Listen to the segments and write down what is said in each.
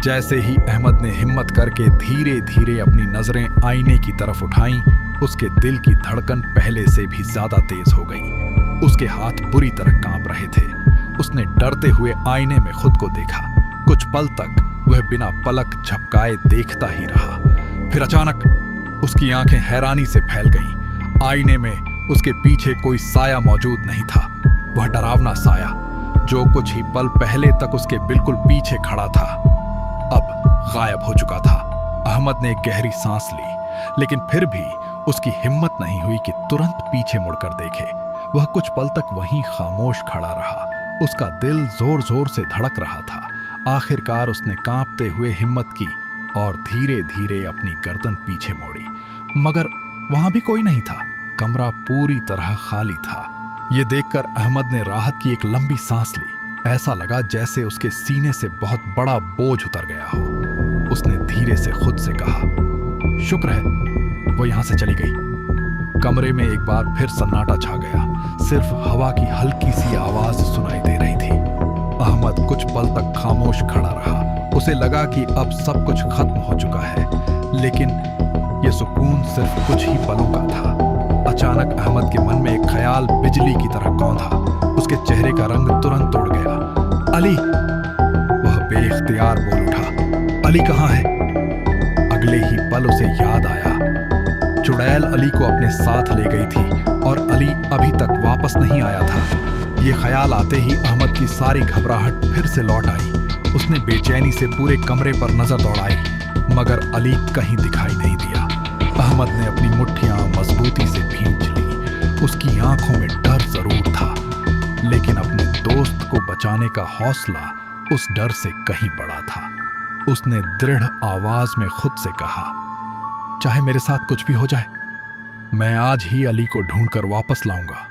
जैसे ही अहमद ने हिम्मत करके धीरे धीरे अपनी नजरें आईने की तरफ उठाईं, उसके दिल की धड़कन पहले से भी ज्यादा तेज हो गई। उसके हाथ बुरी तरह कांप रहे थे। उसने डरते हुए आईने में खुद को देखा। कुछ पल तक वह बिना पलक झपकाए देखता ही रहा। फिर अचानक उसकी आंखें हैरानी से फैल गईं। आईने में उसके पीछे कोई साया मौजूद नहीं था। वह डरावना साया जो कुछ ही पल पहले तक उसके बिल्कुल पीछे खड़ा था, अब गायब हो चुका था। अहमद ने एक गहरी सांस ली, लेकिन फिर भी उसकी हिम्मत नहीं हुई कि तुरंत पीछे मुड़कर देखे। वह कुछ पल तक वहीं खामोश खड़ा रहा। उसका दिल जोर जोर से धड़क रहा था। आखिरकार उसने कांपते हुए हिम्मत की और धीरे धीरे अपनी गर्दन पीछे मोड़ी, मगर वहां भी कोई नहीं था। कमरा पूरी तरह खाली था। यह देखकर अहमद ने राहत की एक लंबी सांस ली। ऐसा लगा जैसे उसके सीने से बहुत बड़ा बोझ उतर गया हो। उसने धीरे से खुद से कहा, शुक्र है वो यहां से चली गई। कमरे में एक बार फिर सन्नाटा छा गया। सिर्फ हवा की हल्की सी आवाज सुनाई दे रही थी। अहमद कुछ पल तक खामोश खड़ा रहा। उसे लगा कि अब सब कुछ खत्म हो चुका है, लेकिन यह सुकून सिर्फ कुछ ही पलों का था। अचानक अहमद के मन में एक ख्याल बिजली की तरह कौंधा। उसके चेहरे का रंग तुरंत उड़ गया। अली! वह बेइख्तियार बोल उठा, अली कहाँ है? अगले ही पल उसे याद आया, चुड़ैल अली को अपने साथ ले गई थी और अली अभी तक वापस नहीं आया था। ये ख्याल आते ही अहमद की सारी घबराहट फिर से लौट आई। उसने बेचैनी से पूरे कमरे पर नजर दौड़ाई, मगर अली कहीं दिखाई नहीं दिया। अहमद ने अपनी मुट्ठियां मजबूती से भींच ली। उसकी आंखों में डर जरूर था, लेकिन अपने दोस्त को बचाने का हौसला उस डर से कहीं बड़ा था। उसने दृढ़ आवाज में खुद से कहा, चाहे मेरे साथ कुछ भी हो जाए, मैं आज ही अली को ढूंढकर वापस लाऊंगा।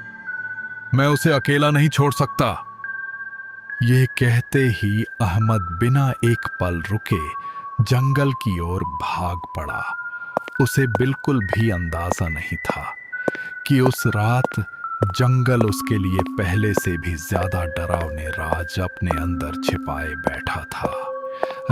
मैं उसे अकेला नहीं छोड़ सकता। ये कहते ही अहमद बिना एक पल रुके जंगल की ओर भाग पड़ा। उसे बिल्कुल भी अंदाजा नहीं था कि उस रात जंगल उसके लिए पहले से भी ज्यादा डरावने राज अपने अंदर छिपाए बैठा था।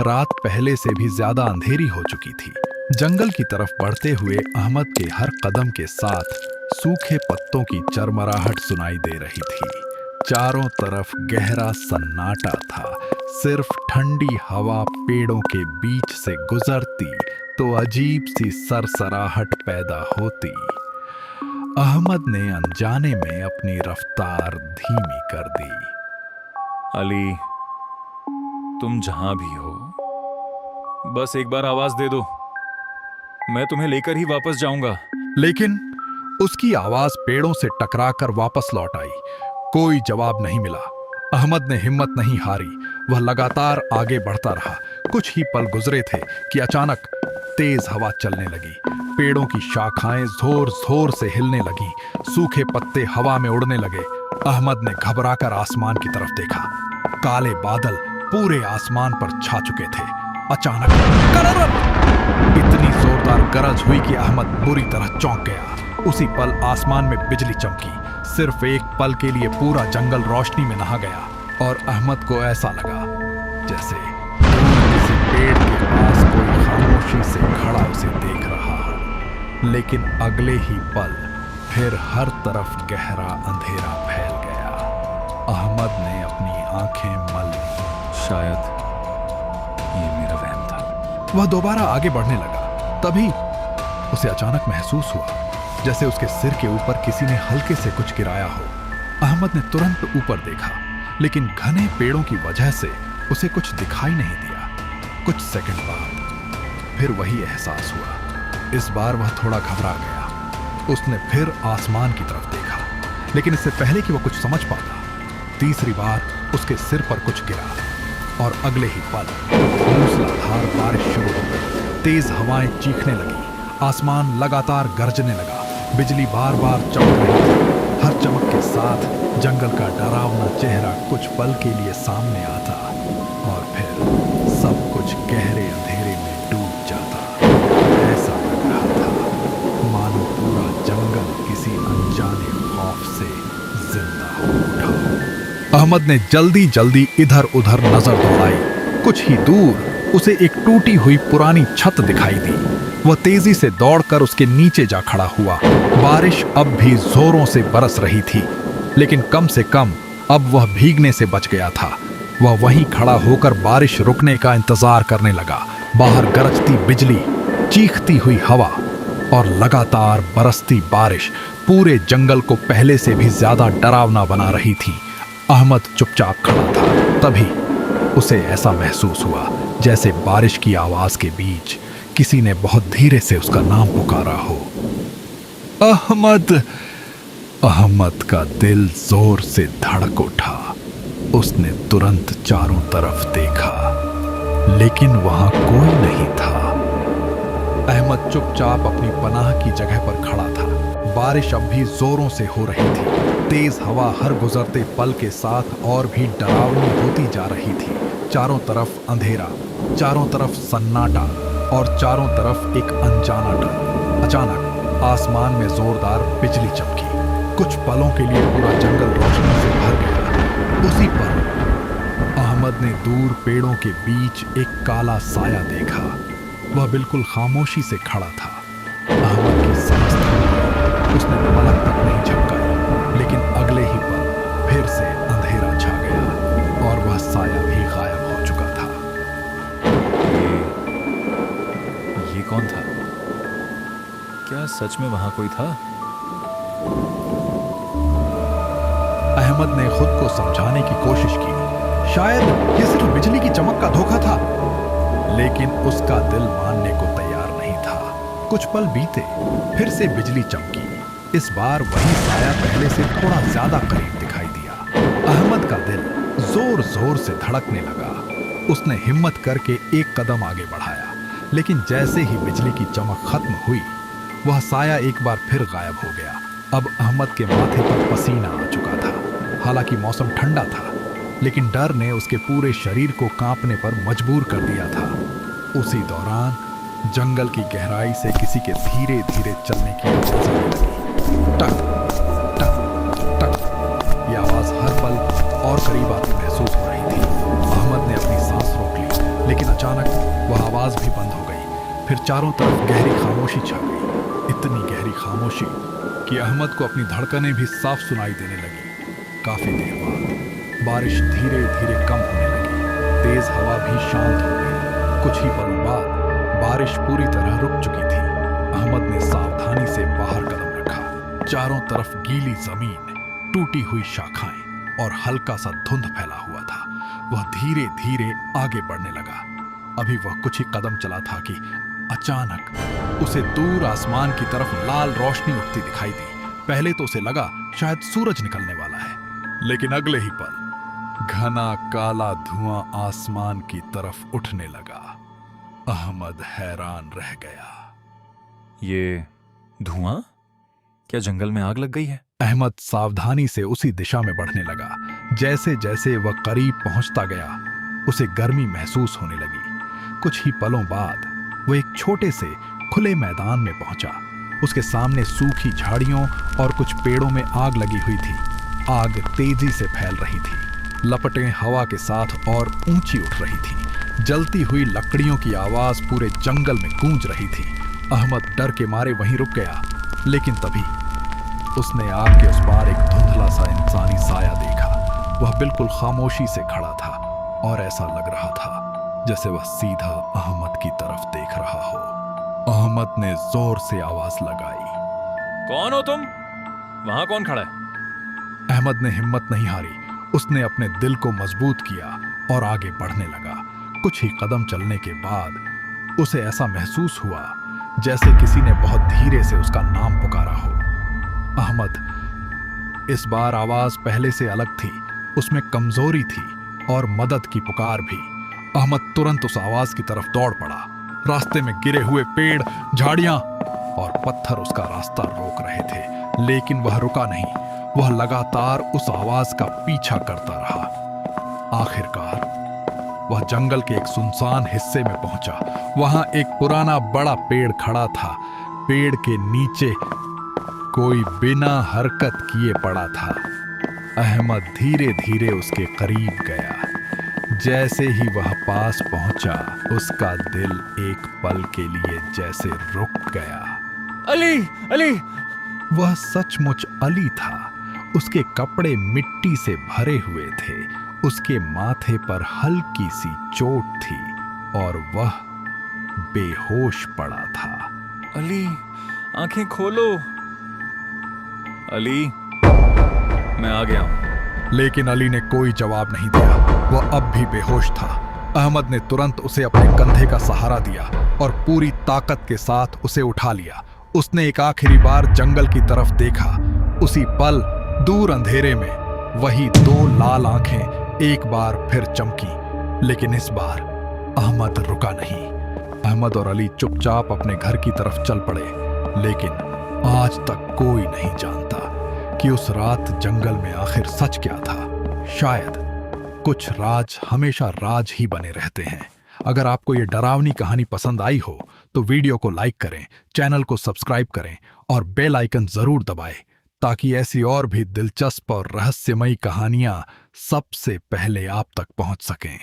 रात पहले से भी ज्यादा अंधेरी हो चुकी थी। जंगल की तरफ बढ़ते हुए अहमद के हर कदम के साथ सूखे पत्तों की चरमराहट सुनाई दे रही थी। चारों तरफ गहरा सन्नाटा था। सिर्फ ठंडी हवा पेड़ों के बीच से गुजरती तो अजीब सी सरसराहट पैदा होती। अहमद ने अनजाने में अपनी रफ्तार धीमी कर दी। अली, तुम जहां भी हो, बस एक बार आवाज दे दो, मैं तुम्हें लेकर ही वापस जाऊंगा। लेकिन उसकी आवाज पेड़ों से टकराकर वापस लौट आई। कोई जवाब नहीं मिला। अहमद ने हिम्मत नहीं हारी। वह लगातार आगे बढ़ता रहा। कुछ ही पल गुजरे थे कि अचानक तेज हवा चलने लगी। पेड़ों की शाखाएं जोर जोर से हिलने लगी। सूखे पत्ते हवा में उड़ने लगे। अहमद ने घबराकर आसमान की तरफ देखा। काले बादल पूरे आसमान पर छा चुके थे। अचानक कररर! इतनी जोरदार गरज हुई कि अहमद बुरी तरह चौंक गया। उसी पल आसमान में बिजली चमकी। सिर्फ एक पल के लिए पूरा जंगल रोशनी में नहा गया और अहमद को ऐसा लगा जैसे किसी पेड़ के पास कोई खामोशी से खड़ा उसे देख रहा हो। लेकिन अगले ही पल फिर हर तरफ गहरा अंधेरा फैल गया। अहमद ने अपनी आंखें मल ली। शायद ये मेरा वहम था। वह दोबारा आगे बढ़ने लगा। तभी उसे अचानक महसूस हुआ जैसे उसके सिर के ऊपर किसी ने हल्के से कुछ गिराया हो। अहमद ने तुरंत ऊपर देखा, लेकिन घने पेड़ों की वजह से उसे कुछ दिखाई नहीं दिया। कुछ सेकंड बाद फिर वही एहसास हुआ। इस बार वह थोड़ा घबरा गया। उसने फिर आसमान की तरफ देखा, लेकिन इससे पहले कि वह कुछ समझ पाता, तीसरी बार उसके सिर पर कुछ गिरा और अगले ही पल मूसलाधार बारिश शुरू हो गई। तेज हवाएं चीखने लगी। आसमान लगातार गरजने लगा। बिजली बार बार चमक रही थी। हर चमक के साथ जंगल का डरावना चेहरा कुछ पल के लिए सामने आता और फिर सब कुछ गहरे अंधेरे में डूब जाता। ऐसा लग रहा था मानो पूरा जंगल किसी अनजाने खौफ से जिंदा हो उठा। अहमद ने जल्दी जल्दी इधर उधर नजर दौड़ाई। कुछ ही दूर उसे एक टूटी हुई पुरानी छत दिखाई दी। वह तेजी से दौड़कर उसके नीचे जा खड़ा हुआ। बारिश अब भी जोरों से बरस रही थी, लेकिन कम से कम अब वह भीगने से बच गया था। वह वहीं खड़ा होकर बारिश रुकने का इंतजार करने लगा। बाहर गरजती बिजली, चीखती हुई हवा और लगातार बरसती बारिश पूरे जंगल को पहले से भी ज्यादा डरावना बना रही थी। अहमद चुपचाप खड़ा था। तभी उसे ऐसा महसूस हुआ जैसे बारिश की आवाज के बीच किसी ने बहुत धीरे से उसका नाम पुकारा हो। अहमद! अहमद का दिल जोर से धड़क उठा। उसने तुरंत चारों तरफ देखा, लेकिन वहां कोई नहीं था। अहमद चुपचाप अपनी पनाह की जगह पर खड़ा था। बारिश अब भी जोरों से हो रही थी। तेज हवा हर गुजरते पल के साथ और भी डरावनी होती जा रही थी। चारों तरफ अंधेरा, चारों तरफ सन्नाटा और चारों तरफ एक अनजाना डर। अचानक आसमान में जोरदार बिजली चमकी। कुछ पलों के लिए पूरा जंगल रोशनी से भर गया। उसी पल अहमद ने दूर पेड़ों के बीच एक काला साया देखा। वह बिल्कुल खामोशी से खड़ा था। अहमद की सांस थम गई। उसने पलक तक नहीं झपकाई, लेकिन अगले ही पल फिर से अंधेरा छा गया और वह साया भी गायब हो चुका था। ये कौन था? क्या सच में वहां कोई था? अहमद ने खुद को समझाने की कोशिश की। शायद ये सिर्फ बिजली की चमक का धोखा था, लेकिन उसका दिल मानने को तैयार नहीं था। कुछ पल बीते, फिर से बिजली चमकी। इस बार वही साया पहले से थोड़ा ज्यादा करीब दिखाई दिया। अहमद का दिल जोर जोर से धड़कने लगा। उसने हिम्मत करके एक कदम आगे बढ़ाया, लेकिन जैसे ही बिजली की चमक खत्म हुई, वह साया एक बार फिर गायब हो गया। अब अहमद के माथे पर पसीना आ चुका था। हालांकि मौसम ठंडा था, लेकिन डर ने उसके पूरे शरीर को कांपने पर मजबूर कर दिया था। उसी दौरान जंगल की गहराई से किसी के धीरे धीरे चलने की आवाज आने लगी। टक टक टक। यह आवाज हर पल और करीब आती महसूस हो रही थी। अहमद ने अपनी सांस रोक ली, लेकिन अचानक वह आवाज भी बंद हो गई। फिर चारों तरफ गहरी खामोशी छा गई। इतनी गहरी खामोशी कि अहमद को अपनी धड़कनें भी साफ सुनाई देने लगी। काफी देर बाद बारिश धीरे धीरे कम होने लगी। तेज हवा भी शांत हो गई। कुछ ही पलों बाद बारिश पूरी तरह रुक चुकी थी। अहमद ने सावधानी से बाहर कदम रखा। चारों तरफ गीली जमीन, टूटी हुई शाखाएं और हल्का सा धुंध फैला हुआ था। वह धीरे धीरे आगे बढ़ने लगा। अभी वह कुछ ही कदम चला था कि अचानक उसे दूर आसमान की तरफ लाल रोशनी उठती दिखाई दी। पहले तो उसे लगा शायद सूरज निकलने वाला है, लेकिन अगले ही पल घना काला धुआं आसमान की तरफ उठने लगा। अहमद हैरान रह गया। ये धुआं? क्या जंगल में आग लग गई है? अहमद सावधानी से उसी दिशा में बढ़ने लगा। जैसे जैसे वह करीब पहुंचता गया, उसे गर्मी महसूस होने लगी। कुछ ही पलों बाद वह एक छोटे से खुले मैदान में पहुंचा। उसके सामने सूखी झाड़ियों और कुछ पेड़ों में आग लगी हुई थी। आग तेजी से फैल रही थी। लपटें हवा के साथ और ऊंची उठ रही थी। जलती हुई लकड़ियों की आवाज पूरे जंगल में गूंज रही थी। अहमद डर के मारे वहीं रुक गया, लेकिन तभी उसने आग के उस पार एक धुंधला सा इंसानी साया देखा। वह बिल्कुल खामोशी से खड़ा था और ऐसा लग रहा था जैसे वह सीधा अहमद की तरफ देख रहा हो। अहमद ने जोर से आवाज लगाई, कौन हो तुम? वहां कौन खड़ा है? अहमद ने हिम्मत नहीं हारी। उसने अपने दिल को मजबूत किया और आगे बढ़ने लगा। कुछ ही कदम चलने के बाद उसे ऐसा महसूस हुआ जैसे किसी ने बहुत धीरे से उसका नाम पुकारा हो। अहमद। इस बार आवाज पहले से अलग थी। उसमें कमजोरी थी और मदद की पुकार भी। अहमद तुरंत उस आवाज की तरफ दौड़ पड़ा। रास्ते में गिरे हुए पेड़, झाड़ियां और पत्थर उसका रास्ता रोक रहे थे, लेकिन वह रुका नहीं। वह लगातार उस आवाज का पीछा करता रहा। आखिरकार वह जंगल के एक सुनसान हिस्से में पहुंचा। वहां एक पुराना बड़ा पेड़ खड़ा था। पेड़ के नीचे कोई बिना हरकत किए पड़ा था। अहमद धीरे धीरे उसके करीब गया। जैसे ही वह पास पहुंचा, उसका दिल एक पल के लिए जैसे रुक गया। अली, अली! वह सचमुच अली था। उसके कपड़े मिट्टी से भरे हुए थे, उसके माथे पर हल्की सी चोट थी और वह बेहोश पड़ा था। अली, आंखें खोलो। अली, मैं आ गया हूं। लेकिन अली ने कोई जवाब नहीं दिया। वह अब भी बेहोश था। अहमद ने तुरंत उसे अपने कंधे का सहारा दिया और पूरी ताकत के साथ उसे उठा लिया। उसने एक आखिरी बार जंगल की तरफ देखा। उसी पल दूर अंधेरे में वही दो लाल आंखें एक बार फिर चमकी, लेकिन इस बार अहमद रुका नहीं। अहमद और अली चुपचाप अपने घर की तरफ चल पड़े, लेकिन आज तक कोई नहीं जानता कि उस रात जंगल में आखिर सच क्या था। शायद कुछ राज हमेशा राज ही बने रहते हैं। अगर आपको ये डरावनी कहानी पसंद आई हो तो वीडियो को लाइक करें, चैनल को सब्सक्राइब करें और बेल आइकन जरूर दबाएं, ताकि ऐसी और भी दिलचस्प और रहस्यमयी कहानियां सबसे पहले आप तक पहुंच सकें।